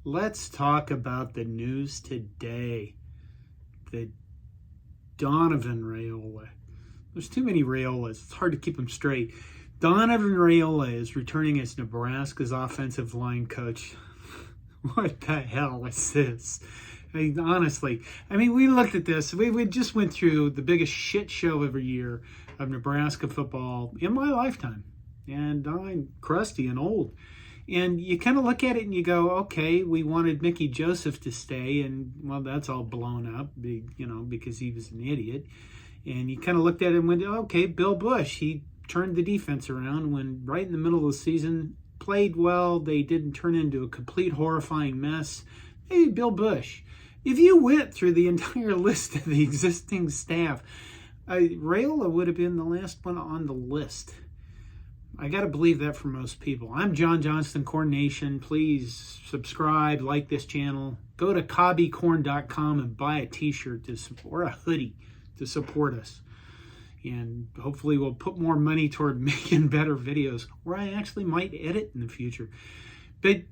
Let's talk about the news today. The Donovan Raiola. There's too many Raiolas. It's hard to keep them straight. Donovan Raiola is returning as Nebraska's offensive line coach. What the hell is this? I mean, honestly, we looked at this. We just went through the biggest shit show every year of Nebraska football in my lifetime. And I'm crusty and old. And you kind of look at it and you go, okay, we wanted Mickey Joseph to stay, and, well, that's all blown up, because he was an idiot. And you kind of looked at it and went, okay, Bill Bush, he turned the defense around when right in the middle of the season, played well, they didn't turn into a complete horrifying mess. Hey, Bill Bush, if you went through the entire list of the existing staff, Raiola would have been the last one on the list. I got to believe that for most people. I'm John Johnston, Corn Nation. Please subscribe, like this channel. Go to cobbycorn.com and buy a t-shirt or a hoodie to support us. And hopefully we'll put more money toward making better videos, or I actually might edit in the future. But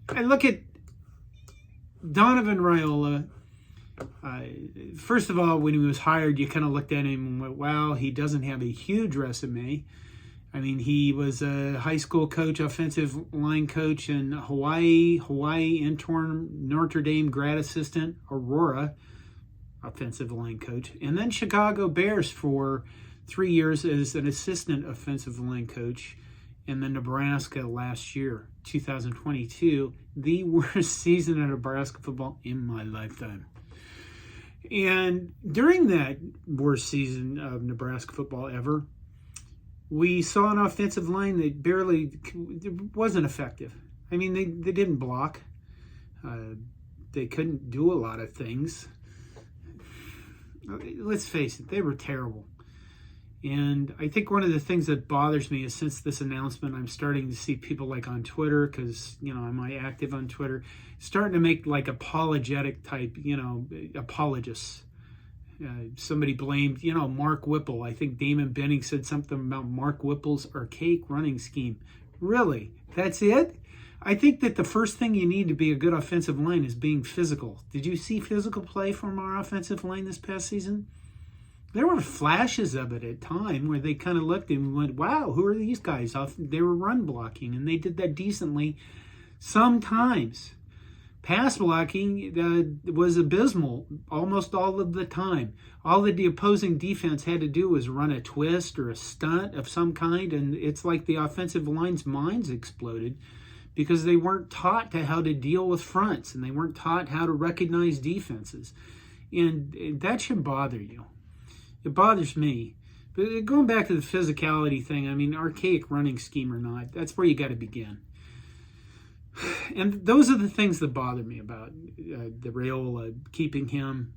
I look at Donovan Raiola. First of all, when he was hired, you kind of looked at him and went, wow, he doesn't have a huge resume. He was a high school coach, offensive line coach in Hawaii intern, Notre Dame grad assistant, Aurora, offensive line coach, and then Chicago Bears for 3 years as an assistant offensive line coach, and then Nebraska last year, 2022, the worst season of Nebraska football in my lifetime. And during that worst season of Nebraska football ever, we saw an offensive line that barely wasn't effective. They didn't block. They couldn't do a lot of things. Let's face it, they were terrible. And I think one of the things that bothers me is since this announcement, I'm starting to see people like on Twitter, because, I'm active on Twitter, starting to make like apologetic type, apologists. Somebody blamed, Mark Whipple. I think Damon Benning said something about Mark Whipple's archaic running scheme. Really? That's it? I think that the first thing you need to be a good offensive line is being physical. Did you see physical play from our offensive line this past season? There were flashes of it at time where they kind of looked and went, wow, who are these guys? They were run blocking, and they did that decently sometimes. Pass blocking was abysmal almost all of the time. All that the opposing defense had to do was run a twist or a stunt of some kind, and it's like the offensive line's minds exploded because they weren't taught how to deal with fronts, and they weren't taught how to recognize defenses. And that should bother you. It bothers me. But going back to the physicality thing, archaic running scheme or not, that's where you got to begin. And those are the things that bother me about the Raiola, keeping him.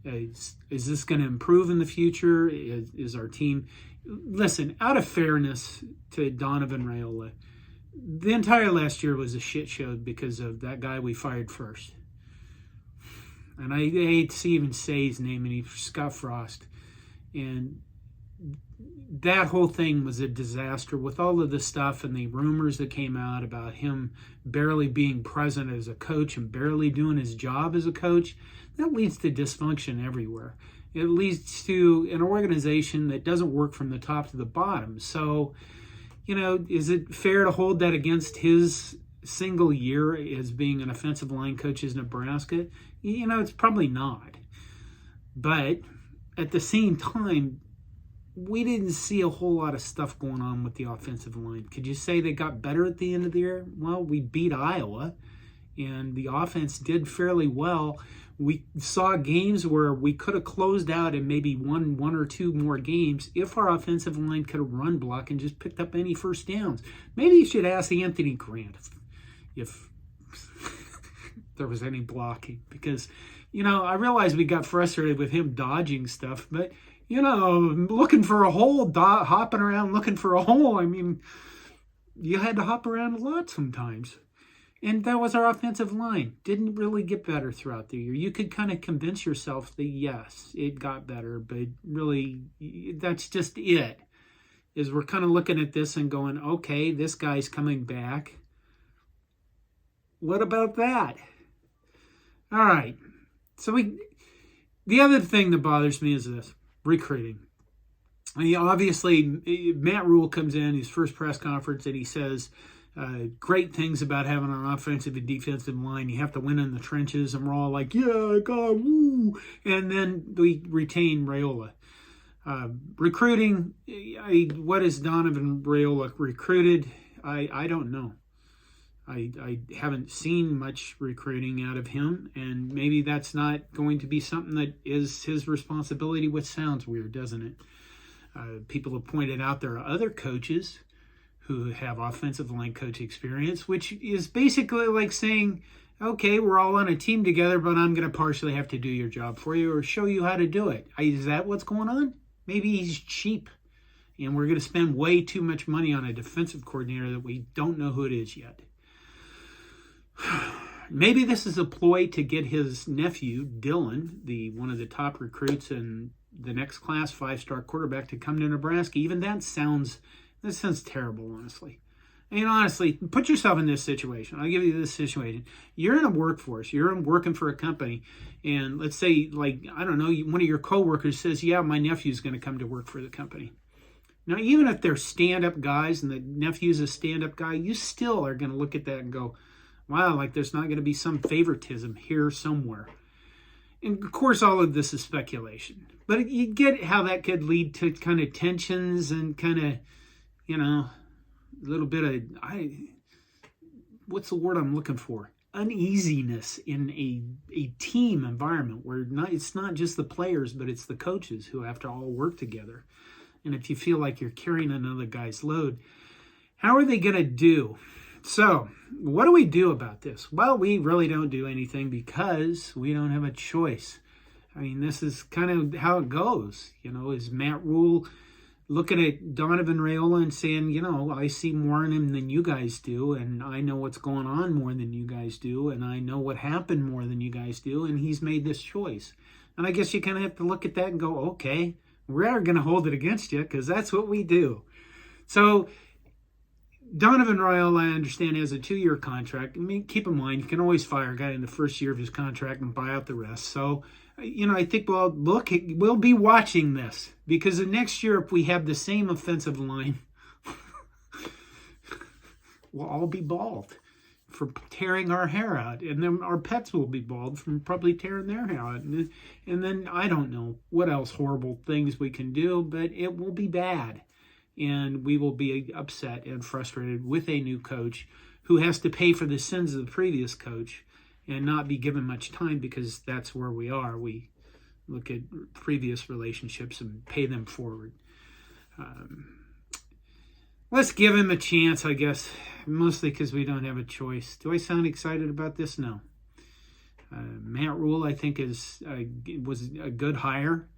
Is this going to improve in the future? Is our team... Listen, out of fairness to Donovan Raiola, the entire last year was a shit show because of that guy we fired first. And I hate to even say his name, and he's Scott Frost. And that whole thing was a disaster with all of the stuff and the rumors that came out about him barely being present as a coach and barely doing his job as a coach. That leads to dysfunction everywhere. It leads to an organization that doesn't work from the top to the bottom. So, is it fair to hold that against his single year as being an offensive line coach as Nebraska? It's probably not. But at the same time, we didn't see a whole lot of stuff going on with the offensive line. Could you say they got better at the end of the year? Well, we beat Iowa, and the offense did fairly well. We saw games where we could have closed out and maybe won one or two more games if our offensive line could have run block and just picked up any first downs. Maybe you should ask Anthony Grant if there was any blocking, because, I realize we got frustrated with him dodging stuff, but looking for a hole, hopping around looking for a hole. You had to hop around a lot sometimes. And that was our offensive line. Didn't really get better throughout the year. You could kind of convince yourself that, yes, it got better, but really, that's just it. Is we're kind of looking at this and going, okay, this guy's coming back. What about that? All right. So the other thing that bothers me is this, recruiting. I mean, obviously, Matt Rhule comes in his first press conference and he says great things about having an offensive and defensive line. You have to win in the trenches, and we're all like, yeah, God, woo. And then we retain Raiola. Recruiting, what is Donovan Raiola recruited? I don't know. I haven't seen much recruiting out of him, and maybe that's not going to be something that is his responsibility, which sounds weird, doesn't it? People have pointed out there are other coaches who have offensive line coach experience, which is basically like saying, okay, we're all on a team together, but I'm going to partially have to do your job for you or show you how to do it. Is that what's going on? Maybe he's cheap, and we're going to spend way too much money on a defensive coordinator that we don't know who it is yet. Maybe this is a ploy to get his nephew, Dylan, one of the top recruits in the next class, 5-star quarterback, to come to Nebraska. Even that sounds terrible, honestly. I mean, honestly, put yourself in this situation. I'll give you this situation. You're in a workforce. You're working for a company. And let's say, like, I don't know, one of your coworkers says, yeah, my nephew's going to come to work for the company. Now, even if they're stand-up guys and the nephew's a stand-up guy, you still are going to look at that and go, wow, like there's not going to be some favoritism here somewhere. And, of course, all of this is speculation. But you get how that could lead to kind of tensions and kind of, a little bit of, what's the word I'm looking for? Uneasiness in a team environment where it's not just the players, but it's the coaches who have to all work together. And if you feel like you're carrying another guy's load, how are they going to do? So, what do we do about this? Well, we really don't do anything because we don't have a choice. I mean, this is kind of how it goes. Is Matt Rhule looking at Donovan Raiola and saying, I see more in him than you guys do, and I know what's going on more than you guys do, and I know what happened more than you guys do, and he's made this choice. And I guess you kind of have to look at that and go, okay, we're going to hold it against you because that's what we do. So Donovan Raiola, I understand, has a 2-year contract. I mean, keep in mind, you can always fire a guy in the first year of his contract and buy out the rest. So, I think, we'll be watching this because the next year, if we have the same offensive line, we'll all be bald for tearing our hair out. And then our pets will be bald from probably tearing their hair out. And then I don't know what else horrible things we can do, but it will be bad. And we will be upset and frustrated with a new coach who has to pay for the sins of the previous coach and not be given much time because that's where we are. We look at previous relationships and pay them forward. Let's give him a chance, I guess, mostly because we don't have a choice. Do I sound excited about this? No. Matt Rhule, I think, was a good hire.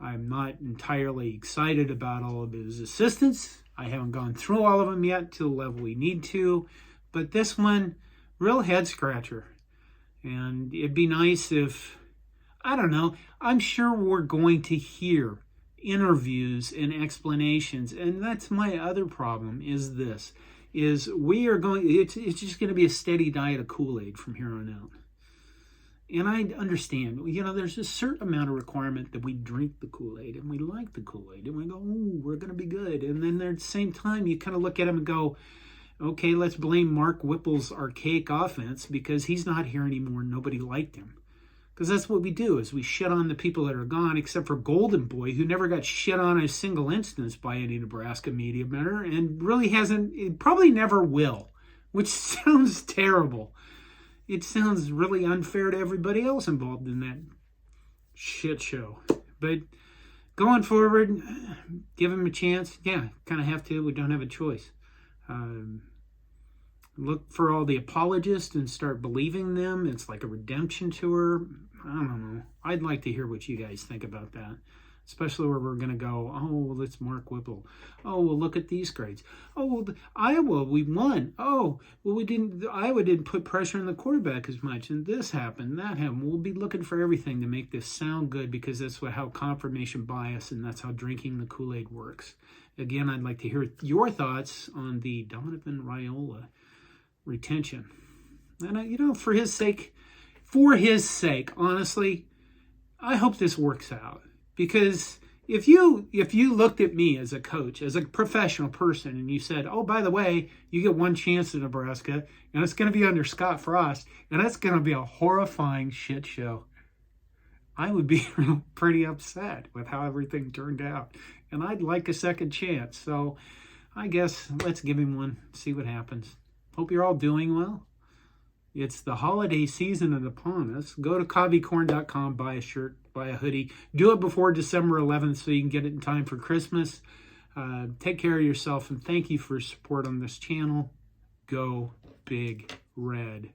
I'm not entirely excited about all of his assistants. I haven't gone through all of them yet to the level we need to. But this one, real head scratcher. And it'd be nice if, I don't know, I'm sure we're going to hear interviews and explanations. And that's my other problem is this, is we are going, it's just going to be a steady diet of Kool-Aid from here on out. And I understand, there's a certain amount of requirement that we drink the Kool-Aid and we like the Kool-Aid and we go, oh, we're going to be good. And then at the same time, you kind of look at him and go, okay, let's blame Mark Whipple's archaic offense because he's not here anymore. Nobody liked him. Because that's what we do is we shit on the people that are gone, except for Golden Boy, who never got shit on a single instance by any Nebraska media member and really hasn't, probably never will, which sounds terrible. It sounds really unfair to everybody else involved in that shit show. But going forward, give him a chance. Yeah, kind of have to. We don't have a choice. Look for all the apologists and start believing them. It's like a redemption tour. I don't know. I'd like to hear what you guys think about that. Especially where we're going to go, oh, well, it's Mark Whipple. Oh, well, look at these grades. Oh, well, Iowa, we won. Oh, well, Iowa didn't put pressure on the quarterback as much, and this happened, that happened. We'll be looking for everything to make this sound good because that's how confirmation bias and that's how drinking the Kool-Aid works. Again, I'd like to hear your thoughts on the Donovan Raiola retention. And, for his sake, for his sake, honestly, I hope this works out. Because if you looked at me as a coach, as a professional person, and you said, oh, by the way, you get one chance in Nebraska, and it's going to be under Scott Frost, and that's going to be a horrifying shit show, I would be pretty upset with how everything turned out. And I'd like a second chance. So I guess let's give him one, see what happens. Hope you're all doing well. It's the holiday season and upon us. Go to cobbycorn.com, buy a shirt, buy a hoodie. Do it before December 11th so you can get it in time for Christmas. Take care of yourself, and thank you for your support on this channel. Go Big Red.